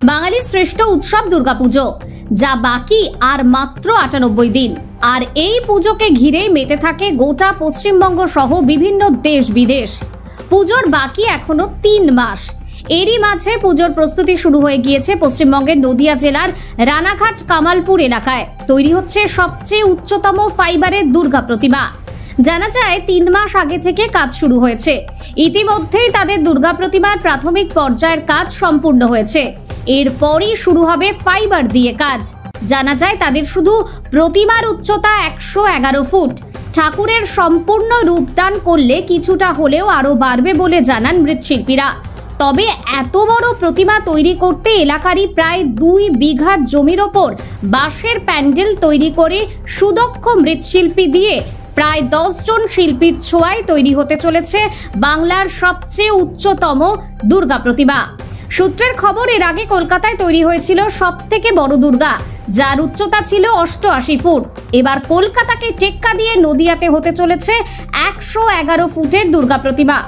বাঙালির শ্রেষ্ঠ উৎসব দুর্গাপুজো, যা বাকি আর মাত্র 98 দিন। আর এই পুজোকে ঘিরেই মেতে থাকে গোটা পশ্চিমবঙ্গ সহ বিভিন্ন দেশ বিদেশ। পুজোর বাকি এখনো 3 মাস। এরই মাঝে পুজোর প্রস্তুতি শুরু হয়ে গিয়েছে পশ্চিমবঙ্গের নদিয়া জেলার রানাঘাট কামালপুর এলাকায়। তৈরি হচ্ছে সবচেয়ে উচ্চতম ফাইবারের দুর্গা প্রতিমা। জানা যায় 3 মাস আগে থেকে কাজ শুরু হয়েছে। ইতিমধ্যেই তাদের দুর্গা প্রতিমার প্রাথমিক পর্যায়ের কাজ সম্পূর্ণ হয়েছে। এরপরই শুরু হবে ফাইবার দিয়ে কাজ। জানা যায় তাদের শুধু প্রতিমার উচ্চতা 111 ফুট। ঠাকুরের সম্পূর্ণ রূপদান করলে কিছুটা হলেও আরো বাড়বে বলে জানান মৃৎশিল্পীরা। তবে এত বড় প্রতিমা তৈরি করতে এলাকারই প্রায় 2 বিঘা জমির ওপর বাঁশের প্যান্ডেল তৈরি করে সুদক্ষ মৃৎশিল্পী দিয়ে প্রায় 10 জন শিল্পীর ছোঁয়ায় তৈরি হতে চলেছে বাংলার সবচেয়ে উচ্চতম দুর্গা প্রতিমা। সূত্রের খবর, এর আগে কলকাতায় তৈরি হয়েছিল সবথেকে বড় দুর্গা, যার উচ্চতা ছিল 88 ফুট। এবার কলকাতাকে টেক্কা দিয়ে নদিয়াতে হতে চলেছে 111 ফুটের দুর্গা প্রতিমা।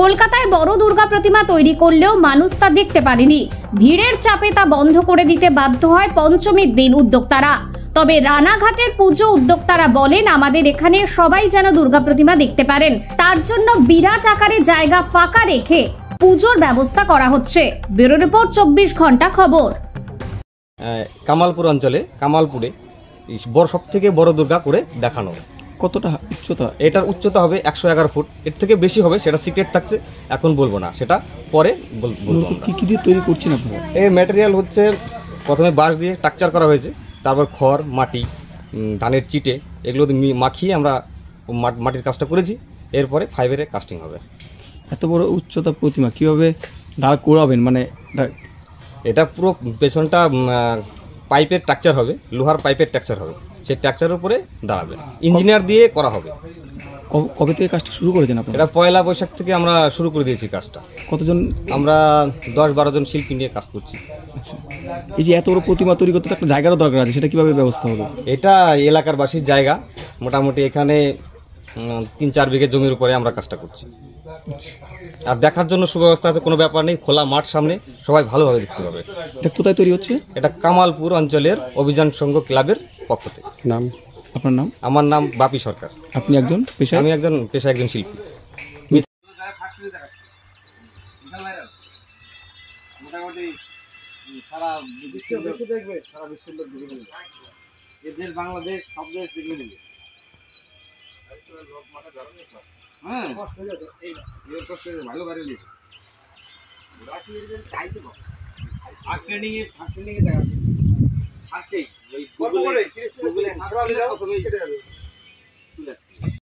কলকাতায় বড় দুর্গা প্রতিমা তৈরি করলেও মানুষ তা দেখতে পারেনি। ভিড়ের চাপে তা বন্ধ করে দিতে বাধ্য হয় পঞ্চমীর দিন উদ্যোক্তারা। তবে রানাঘাটের পুজো উদ্যোক্তারা বলেন, আমাদের এখানে সবাই যেন দুর্গা প্রতিমা দেখতে পারেন, তার জন্য বিরাট আকারে জায়গা ফাঁকা রেখে পুজোর ব্যবস্থা করা হচ্ছে। ব্যুরো রিপোর্ট 24 ঘন্টা খবর। কামালপুর অঞ্চলে কামালপুরে সব থেকে বড় দুর্গা করে দেখানো। কতটা উচ্চতা? এটার উচ্চতা হবে 111 ফুট। এর থেকে বেশি হবে, সেটা সিক্রেট থাকছে, এখন বলবো না, সেটা পরে বলবো। কি দিয়ে তৈরি করছেন আপনারা? এই ম্যাটেরিয়াল হচ্ছে প্রথমে বাঁশ দিয়ে স্ট্রাকচার করা হয়েছে, তারপর খড়, মাটি, ধানের চিটে এগুলো মাখিয়ে আমরা মাটির কাজটা করেছি। এরপরে ফাইবারে কাস্টিং হবে। এত বড় উচ্চতা প্রতিমা কিভাবে দাঁড় করাবেন? মানে এটা পুরো পেছনটা পাইপের স্ট্রাকচার হবে, লোহার পাইপের স্ট্রাকচার হবে, সেই স্ট্রাকচারের উপরে দাঁড়াবে। ইঞ্জিনিয়ার দিয়ে করা হবে। কবে থেকে কাজটা শুরু করেছেন আপনারা? এটা পয়লা বৈশাখ থেকে আমরা শুরু করে দিয়েছি কাজটা। কতজন? আমরা 10-12 জন শিল্পী নিয়ে কাজ করছি। আচ্ছা, এই যে এত বড় প্রতিমা তৈরি করতে একটা জায়গারও দরকার আছে, সেটা কিভাবে ব্যবস্থা হবে? এটা এলাকার বাসীর জায়গা, মোটামুটি এখানে 3-4 বিঘে জমির উপরে আমরা কাজটা করছি। আর দেখার জন্য সুব্যবস্থা আছে, কোনো ব্যাপার নেই, খোলা মাঠ সামনে, সবাই ভালোভাবে দেখতে পাবে। এটা কোথায় তৈরি হচ্ছে? এটা কামালপুর অঞ্চলের অভিযান সংঘ ক্লাবের পক্ষ থেকে। নাম? আপনার নাম? আমার নাম বাপি সরকার। আপনি একজন পেশায়? আমি একজন পেশায় একজন শিল্পী। মোটামুটি সারা বিশ্ব দেখবে, সারা বিশ্বের লোক দেখবে, দেশ বাংলাদেশ সব দেশ দেখবে নেবে। হ্যাঁ, কষ্ট হয়ে যাচ্ছে, এই কষ্ট ভালো গাড়ি নেবে। ফার্স্ট ট্রেনিং এ দেখা ফার্স্টেই ওই গুগলে প্রথমে